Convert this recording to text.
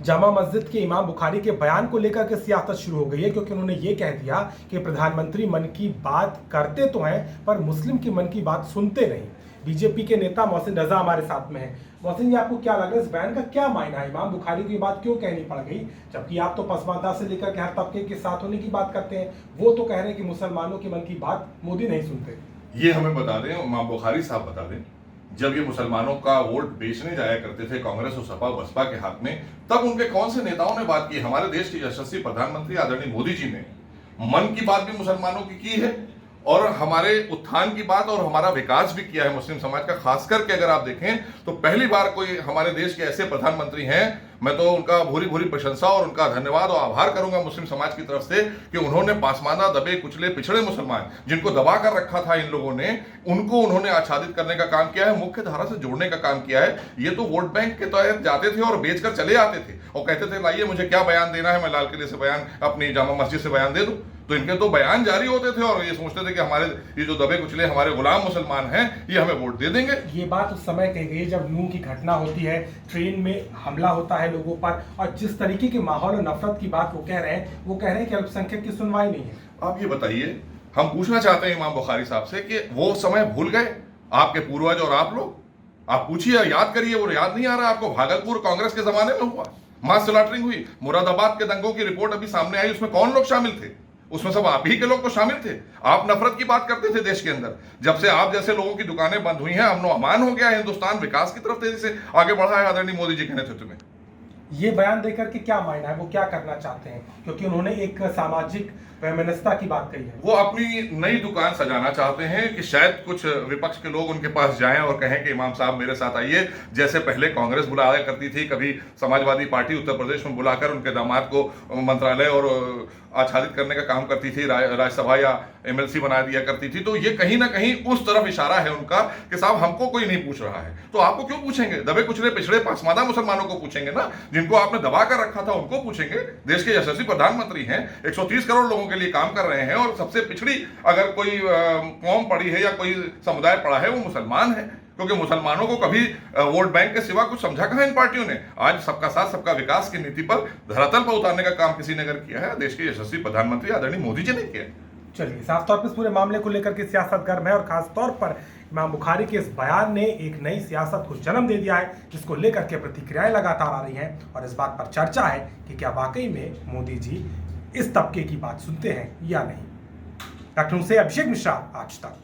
जामा मस्जिद के इमाम बुखारी के बयान को लेकर के सियासत शुरू हो गई है, क्योंकि उन्होंने ये कह दिया कि प्रधानमंत्री मन की बात करते तो हैं पर मुस्लिम की मन की बात सुनते नहीं। बीजेपी के नेता मोहसिन रजा हमारे साथ में हैं। मोहसिन जी, आपको क्या लग रहा है, इस बयान का क्या मायना है? इमाम बुखारी की बात क्यों कहनी पड़ गई, जबकि आप तो पसमानदा से लेकर के हर तबके के साथ होने की बात करते हैं। वो तो कह रहे हैं कि मुसलमानों के मन की बात मोदी नहीं सुनते। ये हमें बता दें, इमाम बुखारी साहब बता दें, जब ये मुसलमानों का वोट बेचने जाया करते थे कांग्रेस और सपा बसपा के हाथ में, तब उनके कौन से नेताओं ने बात की? हमारे देश के यशस्वी प्रधानमंत्री आदरणीय मोदी जी ने मन की बात भी मुसलमानों की है और हमारे उत्थान की बात और हमारा विकास भी किया है मुस्लिम समाज का। खास करके अगर आप देखें तो पहली बार कोई हमारे देश के ऐसे प्रधानमंत्री हैं, मैं तो उनका भूरी भूरी प्रशंसा और उनका धन्यवाद और आभार करूंगा मुस्लिम समाज की तरफ से कि उन्होंने पासमानदा, दबे कुचले पिछड़े मुसलमान जिनको दबा कर रखा था इन लोगों ने, उनको उन्होंने आच्छादित करने का काम किया है, मुख्य धारा से जोड़ने का काम किया है। ये तो वोट बैंक के तहत जाते थे और बेचकर चले आते थे और कहते थे लाइए मुझे क्या बयान देना है, मैं लाल किले से बयान, अपनी जामा मस्जिद से बयान दे दूं। तो इनके तो बयान जारी होते थे और ये सोचते थे कि हमारे ये जो दबे कुचले हमारे गुलाम मुसलमान हैं ये हमें वोट दे देंगे। ये बात उस समय कही गई जब नूह की घटना होती है, ट्रेन में हमला होता है लोगों पर, और जिस तरीके के माहौल और नफरत की बात वो कह रहे हैं कि अल्पसंख्यक की सुनवाई नहीं है। आप ये बताइए, हम पूछना चाहते हैं इमाम बुखारी साहब से कि वो समय भूल गए आपके पूर्वज और आप लोग? आप पूछिए, याद करिए, वो याद नहीं आ रहा आपको? भागलपुर कांग्रेस के जमाने में हुआ, मास स्लॉटरिंग हुई, मुरादाबाद के दंगों की रिपोर्ट अभी सामने आई, उसमें कौन लोग शामिल थे? उसमें सब आप ही के लोग तो शामिल थे। आप नफरत की बात करते थे देश के अंदर। जब से आप जैसे लोगों की दुकानें बंद हुई हैं, अमनो अमान हो गया है, हिंदुस्तान विकास की तरफ तेजी से आगे बढ़ा है आदरणीय मोदी जी के नेतृत्व में। ये बयान देकर के क्या मायना है, वो क्या करना चाहते हैं? क्योंकि उन्होंने एक सामाजिक वैमनस्यता की बात कही है। वो अपनी नई दुकान सजाना चाहते हैं कि शायद कुछ विपक्ष के लोग उनके पास जाएं और कहें कि इमाम साहब मेरे साथ आइए, जैसे पहले कांग्रेस बुलाया करती थी, कभी समाजवादी पार्टी उत्तर प्रदेश में बुलाकर उनके दामाद को मंत्रालय और आच्छादित करने का काम करती थी, राज्यसभा या एमएलसी बना दिया करती थी। तो ये कहीं ना कहीं उस तरफ इशारा है उनका कि साहब हमको कोई नहीं पूछ रहा है, तो आपको क्यों पूछेंगे? दबे कुचले पिछड़े पासमानदा मुसलमानों को पूछेंगे ना, जिनको आपने दबा कर रखा था उनको पूछेंगे। देश के यशस्वी प्रधानमंत्री हैं, 130 करोड़ लोगों के लिए काम कर रहे हैं और सबसे पिछड़ी अगर कोई कौम पड़ी है या कोई समुदाय पड़ा है वो मुसलमान है, क्योंकि मुसलमानों को कभी वोट बैंक के सिवा कुछ समझा कहां इन पार्टियों ने। आज सबका साथ सबका विकास की नीति पर धरातल पर उतारने का काम किसी ने अगर किया है, देश के यशस्वी प्रधानमंत्री आदरणीय मोदी जी ने किया। चलिए, साफ तौर पर इस पूरे मामले को लेकर के सियासत गर्म है और खास तौर पर इमाम बुखारी के इस बयान ने एक नई सियासत को जन्म दे दिया है, जिसको लेकर के प्रतिक्रियाएं लगातार आ रही हैं और इस बात पर चर्चा है कि क्या वाकई में मोदी जी इस तबके की बात सुनते हैं या नहीं। लखनऊ से अभिषेक मिश्रा, आज तक।